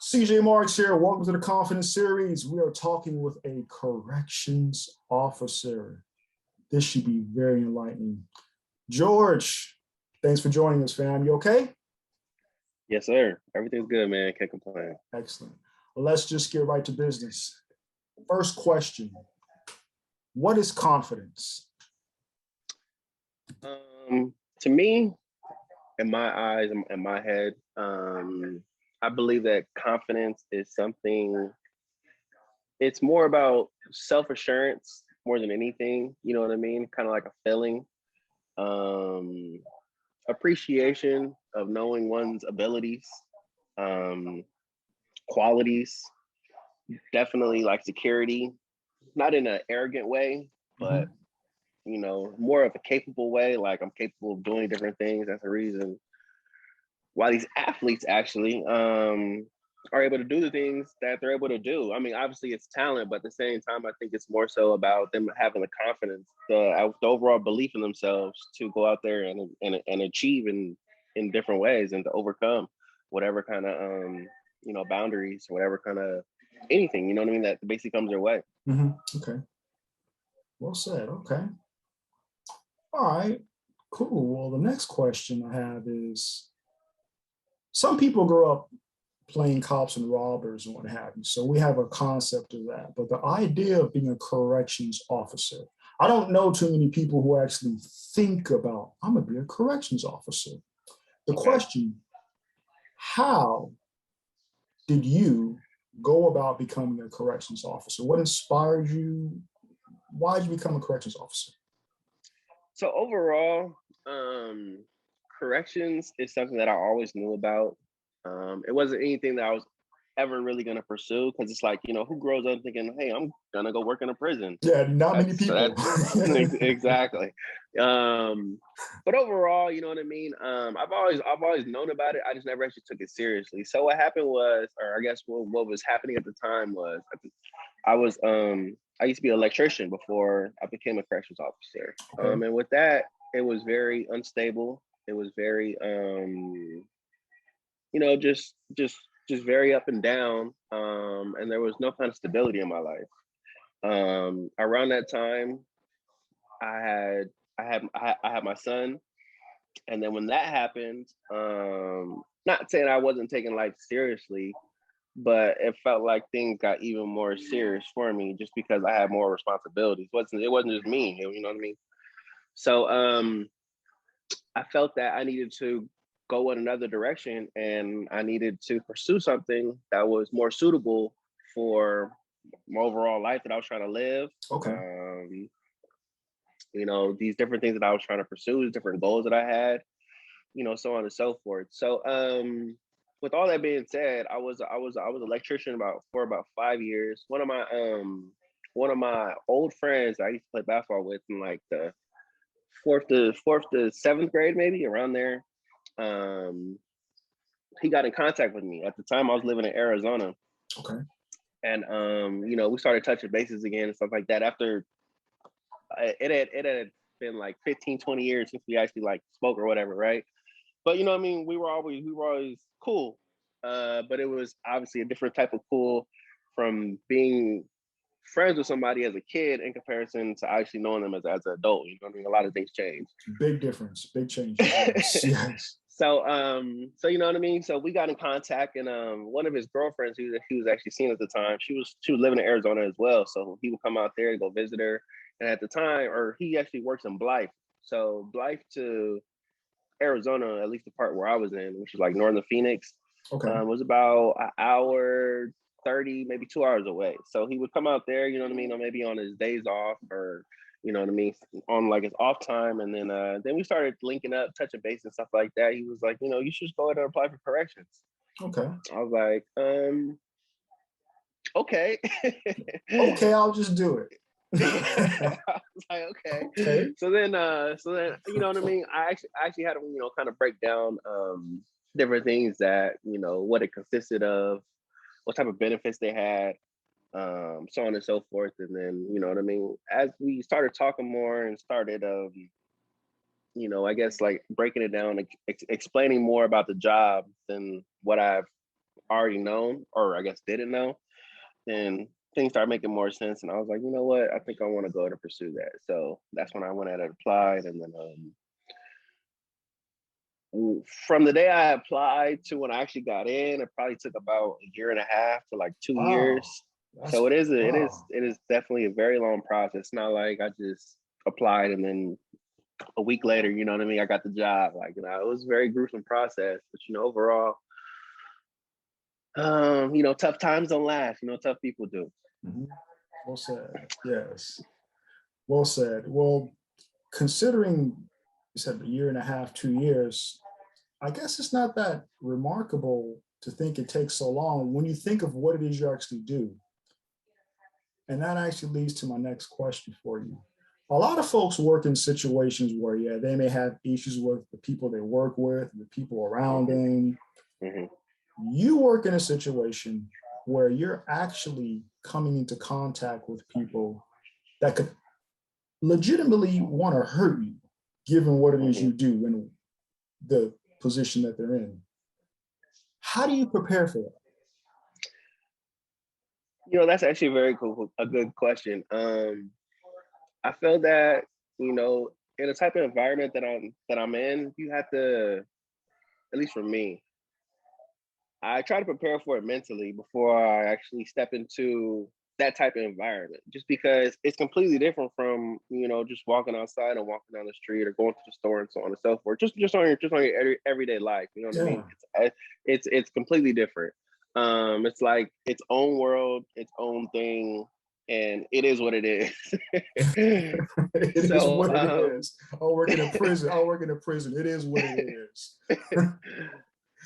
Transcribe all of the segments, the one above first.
CJ Marks here. Welcome to the Confidence Series. We are talking with a corrections officer. This should be very enlightening. George, thanks for joining us, fam. You okay? Yes, sir. Everything's good, man. Can't complain. Excellent. Well, let's just get right to business. First question. What is confidence? To me, in my eyes, in my head, I believe that confidence is something, it's more about self-assurance more than anything. You know what I mean? Kind of like a feeling. Um, Appreciation of knowing one's abilities, um, qualities, definitely like security, not in an arrogant way, but more of a capable way. Like I'm capable of doing different things. That's the reason why these athletes actually are able to do the things that they're able to do. I mean, obviously it's talent, but at the same time, I think it's more so about them having the confidence, the overall belief in themselves to go out there and achieve in different ways and to overcome whatever kind of boundaries, whatever kind of anything, you know what I mean, that basically comes their way. Okay. Well said. Okay. All right. Cool. Well, the next question I have is, some people grow up playing cops and robbers and what have you. So we have a concept of that. But the idea of being a corrections officer, I don't know too many people who actually think about, I'm going to be a corrections officer. The question, how did you go about becoming a corrections officer? What inspired you? Why did you become a corrections officer? So overall, corrections is something that I always knew about. It wasn't anything that I was ever really going to pursue because it's like, who grows up thinking, hey, I'm going to go work in a prison? Yeah, not many people. Exactly. But overall, you know what I mean? I've always known about it. I just never actually took it seriously. So what happened was, or I guess what was happening at the time was I used to be an electrician before I became a corrections officer. Okay. And with that, it was very unstable. It was very just very up and down. And there was no kind of stability in my life. Around that time, I had my son, and then when that happened, not saying I wasn't taking life seriously, but it felt like things got even more serious for me just because I had more responsibilities. It wasn't just me, you know what I mean? So I felt that I needed to go in another direction and I needed to pursue something that was more suitable for my overall life that I was trying to live. Okay. These different things that I was trying to pursue, these different goals that I had, so on and so forth. So with all that being said, I was an electrician for about 5 years. One of my old friends I used to play basketball with in like the fourth to seventh grade, maybe around there. He got in contact with me. At the time I was living in Arizona. Okay. And we started touching bases again and stuff like that after it had been like 15, 20 years since we actually like spoke or whatever, right? But you know what I mean, we were always cool. But it was obviously a different type of cool from being friends with somebody as a kid in comparison to actually knowing them as an adult. You know what I mean? A lot of things change. Big difference, big change. Yes. So you know what I mean? So we got in contact, and one of his girlfriends who he was actually seeing at the time, she was living in Arizona as well. So he would come out there and go visit her. And at the time, or he actually works in Blythe. So Blythe to Arizona, at least the part where I was in, which is like northern Phoenix, was about an hour 30, maybe 2 hours away. So he would come out there, you know what I mean, or maybe on his days off, or you know what I mean, on like his off time. And then we started linking up, touching base and stuff like that. He was like, you should just go ahead and apply for corrections. Okay. I was like, okay. Okay, I'll just do it. I was like, okay. So then, you know what I mean? I actually had to, kind of break down different things that, what it consisted of, what type of benefits they had, so on and so forth. And then, you know what I mean? As we started talking more and started, I guess like breaking it down, explaining more about the job than what I've already known, or I guess didn't know, then things started making more sense. And I was like, you know what? I think I want to go to pursue that. So that's when I went ahead and applied. And then from the day I applied to when I actually got in, it probably took about a year and a half to like 2 years. Wow. That's So wow. it is definitely a very long process. It's not like I just applied and then a week later, you know what I mean, I got the job. Like, you know, it was a very gruesome process. But you know, overall, you know, tough times don't last. You know, tough people do. Mhm. Well said. Yes. Well said. Well, considering you said a year and a half, 2 years, I guess it's not that remarkable to think it takes so long when you think of what it is you actually do. And that actually leads to my next question for you. A lot of folks work in situations where, yeah, they may have issues with the people they work with, the people around Mm-hmm. them. Mm-hmm. You work in a situation where you're actually coming into contact with people that could legitimately want to hurt you, given what it is Mm-hmm. you do and the position that they're in. How do you prepare for that? You know, that's actually a very cool, a good question. I feel that, you know, in the type of environment that I'm in, you have to, at least for me, I try to prepare for it mentally before I actually step into that type of environment. Just because it's completely different from, you know, just walking outside and walking down the street or going to the store and so on and so forth. Just on your everyday life. You know what I mean? Yeah, It's completely different. It's like its own world, its own thing, and it is what it is. it is so what it is. I'll work in a prison. I'll work in a prison. It is what it is.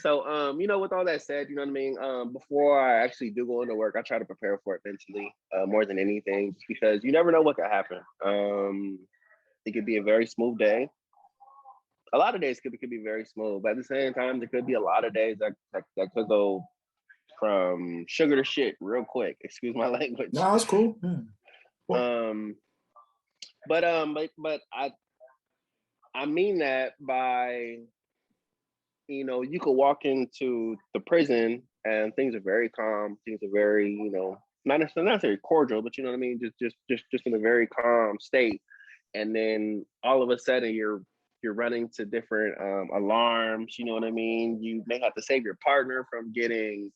So, you know, with all that said, you know what I mean? Before I actually do go into work, I try to prepare for it mentally, more than anything, just because you never know what could happen. It could be a very smooth day. A lot of days could be very smooth, but at the same time, there could be a lot of days that could go from sugar to shit real quick. Excuse my language. No, it's cool. Yeah. Well, Um, but I mean that by, you know, you could walk into the prison and things are very calm. Things are very, you know, not necessarily cordial, but you know what I mean. Just in a very calm state, and then all of a sudden you're running to different alarms. You know what I mean. You may have to save your partner from getting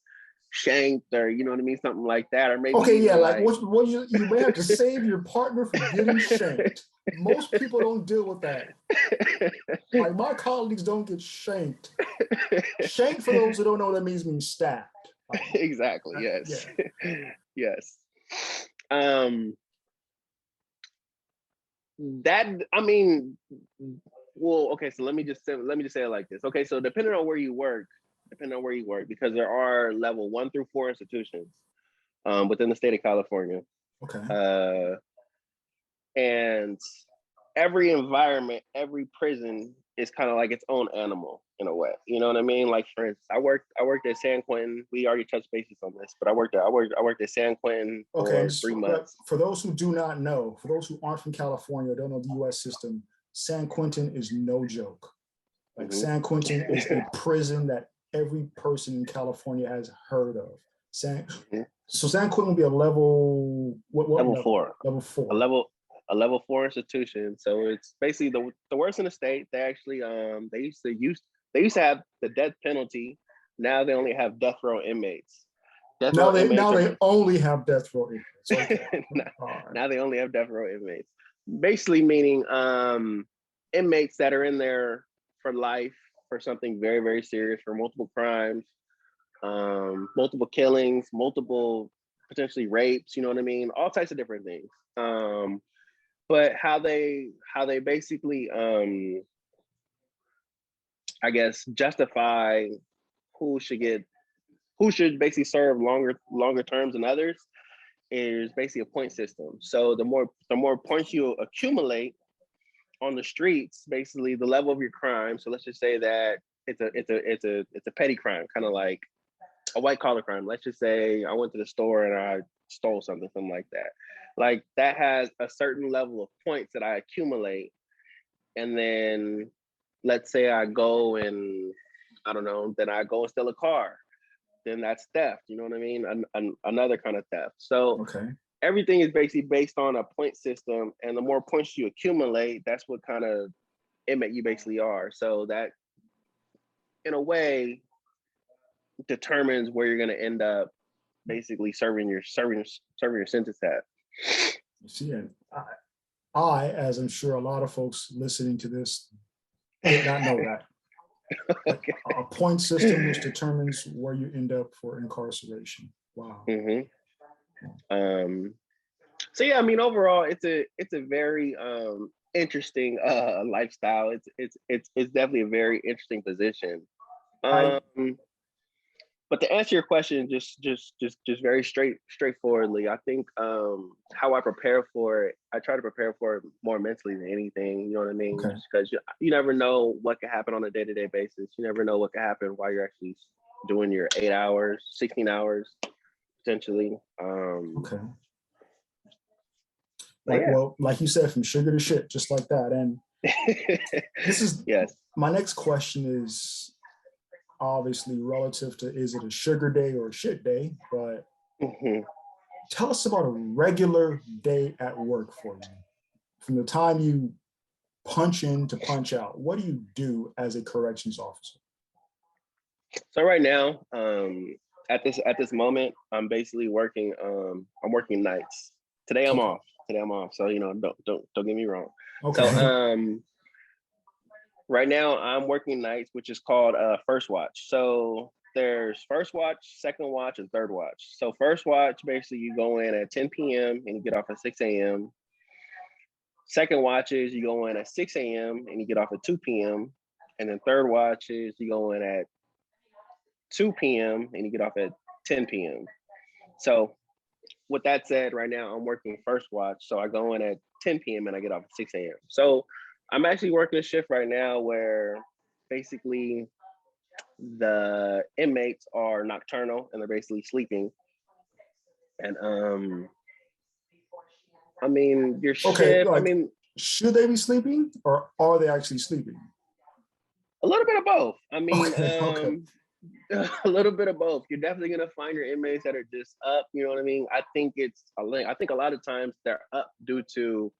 shanked, or you know what I mean, something like that, or maybe okay, yeah, even like like what you may have to save your partner from getting shanked. Most people don't deal with that. Like my colleagues don't get shanked. Shanked, for those who don't know, that means stabbed. Like, exactly. Yes. yeah. Yes. Um, that I mean, well, okay. So let me just say it like this. Okay, so depending on where you work, because there are level 1 through 4 institutions within the state of California, Okay. uh, and every environment, every prison is kind of like its own animal in a way. You know what I mean? Like for instance, I worked at San Quentin. We already touched bases on this, but I worked at San Quentin Okay, and for just 3 months. for those who do not know, for those who aren't from California, don't know the U.S. system, San Quentin is no joke. Like Mm-hmm. San Quentin is a prison that every person in California has heard of. San, Mm-hmm. so San Quentin will be a level what Level level? 4, Level a four. level 4 institution. So it's basically the worst in the state. They actually they used to have the death penalty. Now they only have death row inmates. Death row Now inmates are they only have death row inmates. Okay. now, All right. now they only have death row inmates. Basically meaning inmates that are in there for life for something very, very serious, for multiple crimes, multiple killings, multiple potentially rapes, you know what I mean? All types of different things. But how they basically I guess justify who should get who should basically serve longer terms than others is basically a point system. So the more points you accumulate on the streets, basically the level of your crime. So let's just say that it's a petty crime, kind of like a white collar crime. Let's just say I went to the store and I stole something like that. Like that has a certain level of points that I accumulate, and then let's say I go and I don't know, then I go and steal a car. then that's theft. You know what I mean? Another kind of theft. So Okay. everything is basically based on a point system, and the more points you accumulate, that's what kind of inmate you basically are. So that, in a way, determines where you're going to end up, basically serving your sentence at. See, and as I'm sure a lot of folks listening to this, did not know that. Okay. A point system which determines where you end up for incarceration. Wow. So yeah, I mean, overall, it's a very interesting lifestyle. It's definitely a very interesting position. I But to answer your question, just very straightforwardly, I think how I prepare for it, I try to prepare for it more mentally than anything. You know what I mean? Okay. Because you never know what could happen on a day-to-day basis. You never know what could happen while you're actually doing your 8 hours, 16 hours, potentially. Okay. But Like, yeah. well, like you said, from sugar to shit, just like that. And this is Yes. my next question is obviously relative to, is it a sugar day or a shit day? But tell us about a regular day at work for you. From the time you punch in to punch out, what do you do as a corrections officer? So right now, at this moment, I'm basically working. I'm working nights. Today I'm Okay. off. Today I'm off. So don't get me wrong. Okay. So right now I'm working nights, which is called first watch. So there's first watch, second watch, and third watch. So first watch, basically you go in at 10 p.m. and you get off at 6 a.m. Second watch is you go in at 6 a.m. and you get off at 2 p.m. And then third watch is you go in at 2 p.m. and you get off at 10 p.m. So with that said, right now I'm working first watch. So I go in at 10 p.m. and I get off at 6 a.m. So I'm actually working a shift right now where basically the inmates are nocturnal and they're basically sleeping. And I mean, your Okay, shift, I like, mean, should they be sleeping or are they actually sleeping? a little bit of both. I mean, Okay, okay. a little bit of both. You're definitely gonna find your inmates that are just up. You know what I mean? I think a lot of times they're up due to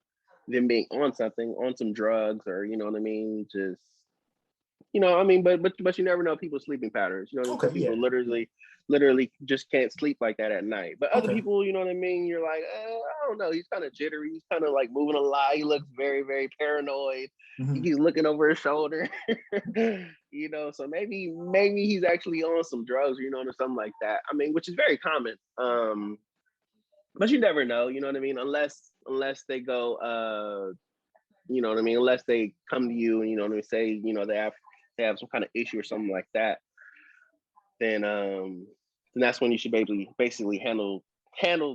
them being on something, on some drugs, or you know what I mean, just I mean, but you never know people's sleeping patterns. You know, Okay, some yeah. people literally just can't sleep like that at night. But other Okay. people, you know what I mean, you're like, I don't know, he's kind of jittery, he's kind of like moving a lot, he looks very, very paranoid. Mhm. He's looking over his shoulder. So maybe he's actually on some drugs, or something like that. I mean, which is very common. But you never know, you know what I mean? Unless they go you know what I mean, unless they come to you and you know what I mean, say, they have some kind of issue or something like that, then that's when you should basically handle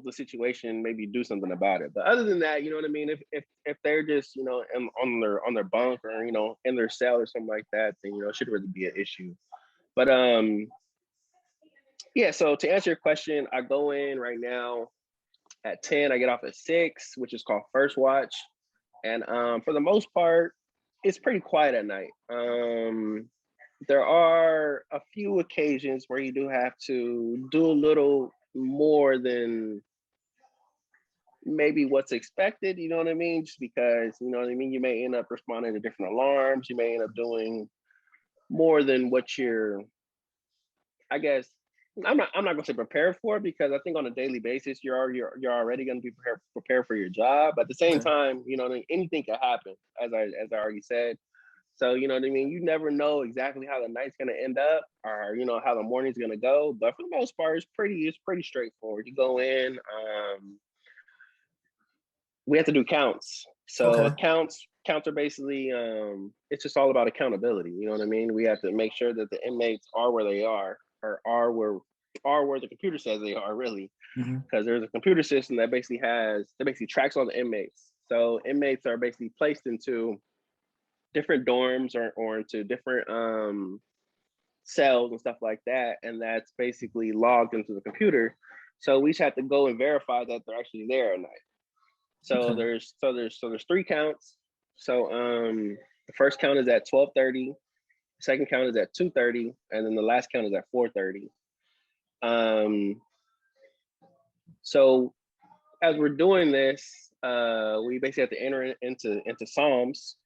the situation, maybe do something about it. But other than that, you know what I mean, if they're just on their bunk or in their cell or something like that, then it shouldn't really be an issue. But yeah, so to answer your question, I go in right now at 10, I get off at 6, which is called first watch. And for the most part, it's pretty quiet at night. There are a few occasions where you do have to do a little more than maybe what's expected, you know what I mean? Just because, you know what I mean, you may end up responding to different alarms, you may end up doing more than what you're, I guess, I'm not gonna say prepared for, because I think on a daily basis you're already gonna be prepared for your job. But at the same Okay. time, anything can happen, as I already said. So you know what I mean. You never know exactly how the night's gonna end up, or how the morning's gonna go. But for the most part, it's pretty straightforward. You go in. We have to do counts. So Okay. counts are basically it's just all about accountability. You know what I mean? We have to make sure that the inmates are where they are, or are where the computer says they are, really, Mhm. because there's a computer system that basically tracks all the inmates. So inmates are basically placed into different dorms or into different cells and stuff like that, and that's basically logged into the computer. So we just have to go and verify that they're actually there at night. So Okay. there's 3 counts. So the first count is at 12:30, the second count is at 2:30, and then the last count is at 4:30. Um, so as we're doing this, we basically have to enter into Psalms,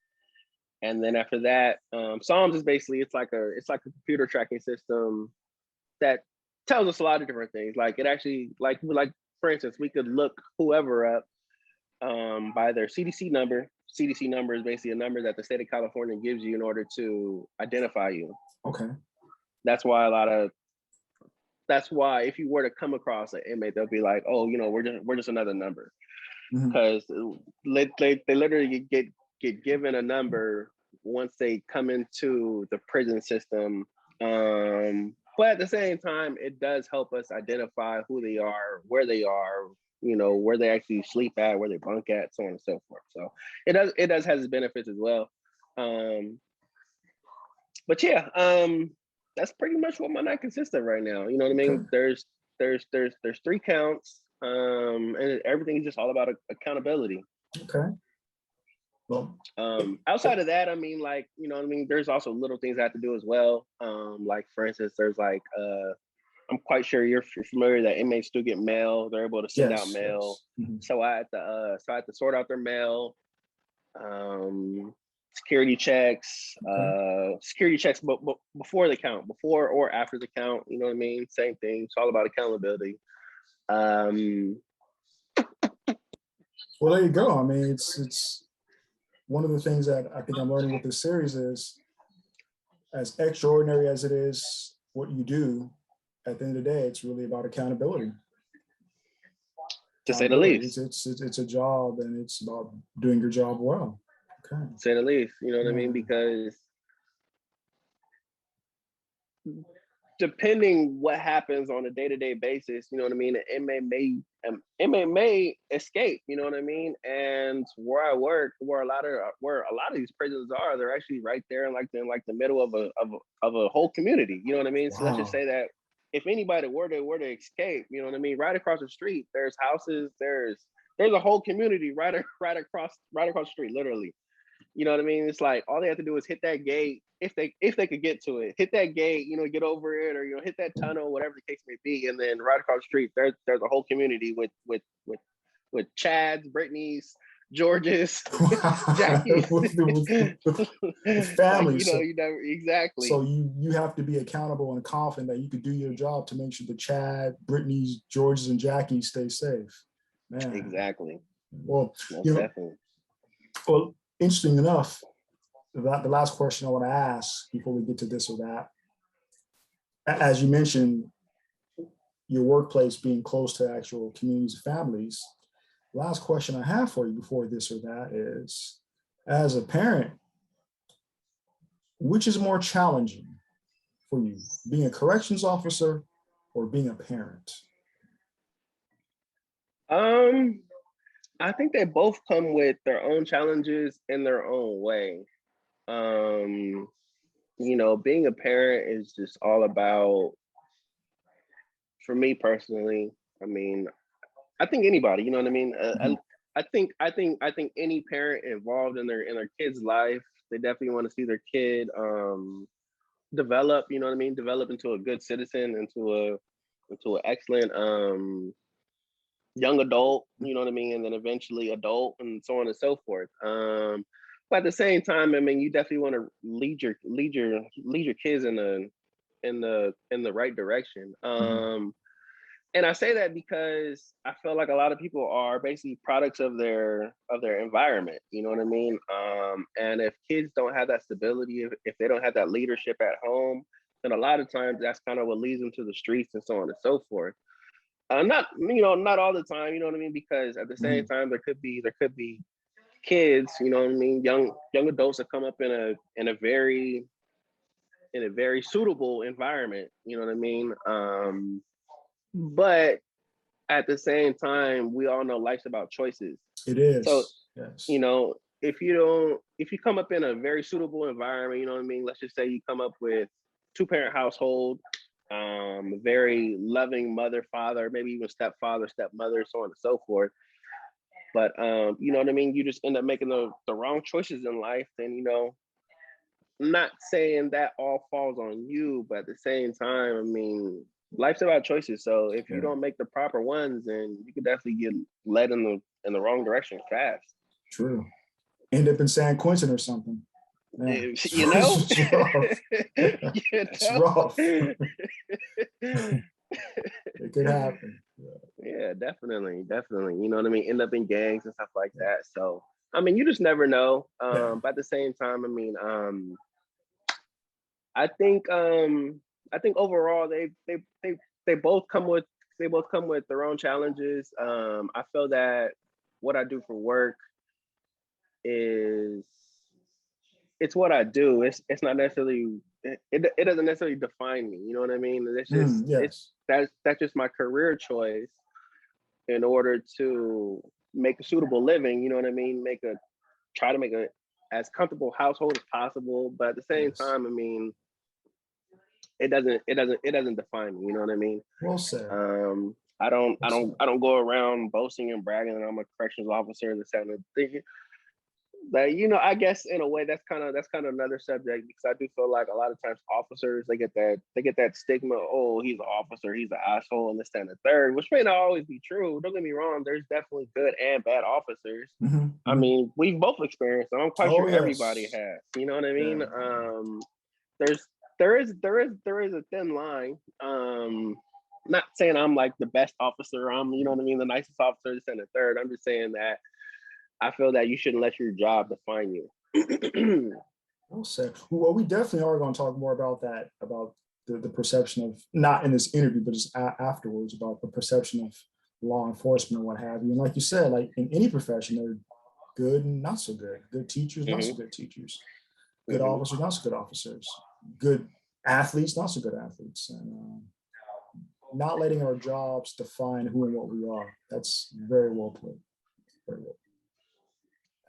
and then after that, Psalms is basically it's like a computer tracking system that tells us a lot of different things. Like it actually like for instance, we could look whoever up by their CDC number. CDC number is basically a number that the state of California gives you in order to identify you. Okay. That's why that's why if you were to come across an inmate, they'll be like, oh, we're just another number, because they literally get given a number once they come into the prison system. But at the same time, it does help us identify who they are, where they actually sleep at, where they bunk at, so on and so forth. So it does has its benefits as well. But yeah, that's pretty much what my night consists of right now. You know what I mean? Okay. There's 3 counts, and everything is just all about accountability. Okay. Well, Outside of that, I mean, like, you know what I mean? There's also little things I have to do as well. Like for instance, there's like, I'm quite sure you're familiar that inmates do get mail. They're able to send out yes. mail. Yes. Mhm. So I had to sort out their mail, security checks, but before the count, before or after the count, you know what I mean? Same thing. It's all about accountability. Well, there you go. I mean, it's one of the things that I think I'm learning with this series is, as extraordinary as it is, what you do, at the end of the day, it's really about accountability. To say the least. It's a job, and it's about doing your job well. Okay. To say the least, you know what I mean? Because depending what happens on a day-to-day basis, you know what I mean, an inmate may escape, you know what I mean? And where I work, where a lot of these prisons are, they're actually right there in the middle of a whole community, you know what I mean? So let's just say that if anybody were to escape, you know what I mean, right across the street, there's houses, there's a whole community right across the street, literally. You know what I mean? It's like all they have to do is hit that gate, if they could get to it, hit that gate, get over it, or hit that tunnel, whatever the case may be, and then right across the street, there's a whole community with Chads, Brittany's, Georges, Jackie's, with families. Like, you never exactly. So you have to be accountable and confident that you could do your job to make sure the Chad, Brittany's, Georges, and Jackie stay safe. Man. Exactly. Well, definitely. Well, interesting enough, the last question I want to ask before we get to this or that, as you mentioned, your workplace being close to actual communities and families, last question I have for you before this or that is, as a parent, which is more challenging for you, being a corrections officer or being a parent? I think they both come with their own challenges in their own way. Being a parent is just all about, for me personally, I mean, I think anybody, you know what I mean? I think any parent involved in their kid's life, they definitely want to see their kid develop, you know what I mean? Develop into a good citizen, into an excellent young adult, you know what I mean, and then eventually adult, and so on and so forth. But at the same time, I mean, you definitely want to lead your kids in the right direction. And I say that because I feel like a lot of people are basically products of their environment. You know what I mean? And if kids don't have that stability, if they don't have that leadership at home, then a lot of times that's kind of what leads them to the streets and so on and so forth. Not all the time, you know what I mean? Because at the same time, there could be kids, you know what I mean, young adults that come up in a very suitable environment, you know what I mean? But at the same time, we all know life's about choices. It is. So, yes. If you come up in a very suitable environment, you know what I mean? Let's just say you come up with 2-parent household, very loving mother, father, maybe even stepfather, stepmother, so on and so forth. But you know what I mean? You just end up making the wrong choices in life, then I'm not saying that all falls on you, but at the same time, I mean, life's about choices. So if you Yeah. don't make the proper ones, then you could definitely get led in the wrong direction fast. True. End up in San Quentin or something. Yeah. You know, It's rough. It's rough. It could happen. Yeah, definitely. You know what I mean? End up in gangs and stuff like that. So I mean, you just never know. Yeah. But at the same time, I mean, I think I think overall they both come with their own challenges. I feel that what I do for work is it's what I do. It's not necessarily it doesn't necessarily define me. You know what I mean? It's just Yes. that's just my career choice in order to make a suitable living. You know what I mean? Try to make a as comfortable household as possible, but at the same Yes. time, I mean, it doesn't define me. You know what I mean? Well said. I don't go around boasting and bragging that I'm a corrections officer and this and the thing. But you know, I guess in a way that's kind of another subject because I do feel like a lot of times officers they get that stigma. Oh, he's an officer, he's an asshole, and this and the third, which may not always be true. Don't get me wrong. There's definitely good and bad officers. I mean, we've both experienced them. I'm quite sure everybody has. You know what I mean? Yeah. There is a thin line. Not saying I'm like the best officer. I'm, you know what I mean, the nicest officer, this and the third. I'm just saying that I feel that you shouldn't let your job define you. Well said. Well, we definitely are going to talk more about that, about the perception of, not in this interview, but just afterwards, about the perception of law enforcement and what have you. And like you said, like in any profession, they're good and not so good. Good teachers, not so good teachers. Good officers, not so good officers. Good athletes, not so good athletes. And not letting our jobs define who and what we are. That's very well put. Very well.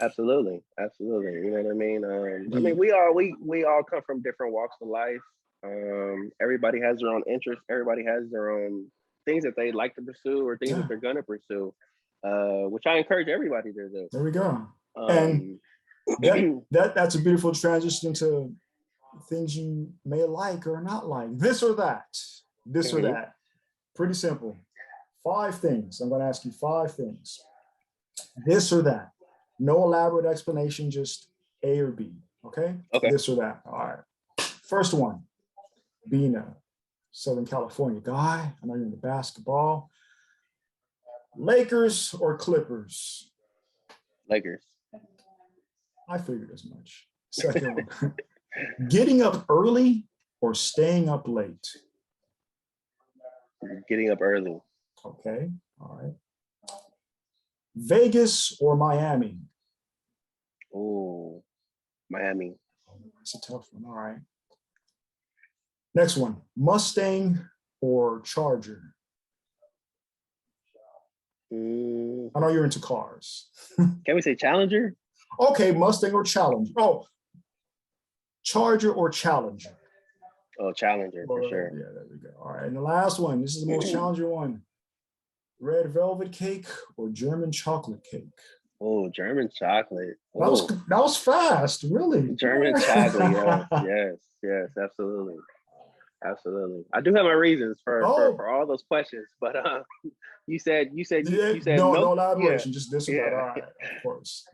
Absolutely. You know what I mean? I mean, we all come from different walks of life. Everybody has their own interests. Everybody has their own things that they like to pursue or things that they're gonna pursue, which I encourage everybody to do. There we go. And that's a beautiful transition to things you may like or not like. This or that. This or that. Pretty simple. 5 things. I'm going to ask you 5 things. This or that. No elaborate explanation, just A or B. Okay? This or that. All right. First one, being a Southern California guy, I know you're into basketball. Lakers or Clippers? Lakers. I figured as much. Second one, getting up early or staying up late? Getting up early. Okay. All right. Vegas or Miami? Oh, Miami. That's a tough one. All right. Next one, Mustang or Charger? I know you're into cars. Can we say Challenger? Okay, Mustang or Challenger? Oh, Charger or Challenger? Oh, Challenger for sure. Yeah, there we go. All right, and the last one. This is the most challenging one. Red velvet cake or German chocolate cake? Oh, German chocolate. That was fast, really. German chocolate, yes, absolutely. I do have my reasons for all those questions, but you said no elaboration, just this or that. All right, of course.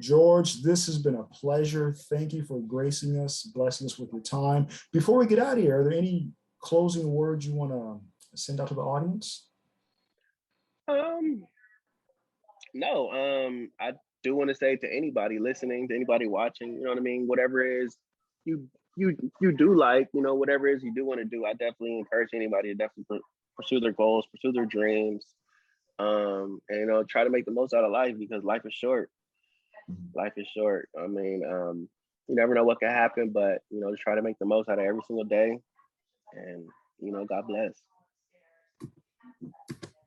George, this has been a pleasure. Thank you for gracing us, blessing us with your time. Before we get out of here, are there any closing words you want to send out to the audience? No. I do want to say to anybody listening, to anybody watching, you know what I mean, whatever it is you do like, you know, whatever it is you do want to do, I definitely encourage anybody to definitely pursue their goals, pursue their dreams, and you know, try to make the most out of life because life is short. Life is short. I mean, you never know what can happen, but you know, just try to make the most out of every single day, and you know, God bless.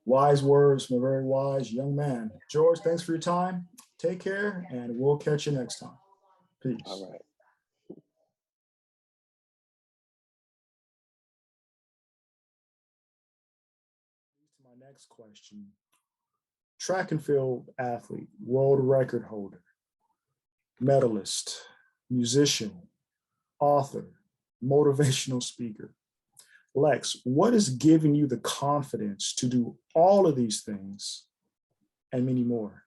Wise words from a very wise young man. George, thanks for your time. Take care, and we'll catch you next time. Peace. All right. To my next question. Track and field athlete, world record holder, medalist, musician, author, motivational speaker. Lex, what is giving you the confidence to do all of these things and many more?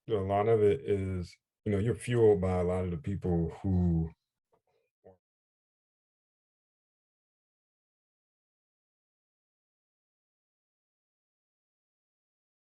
A lot of it is, you're fueled by a lot of the people who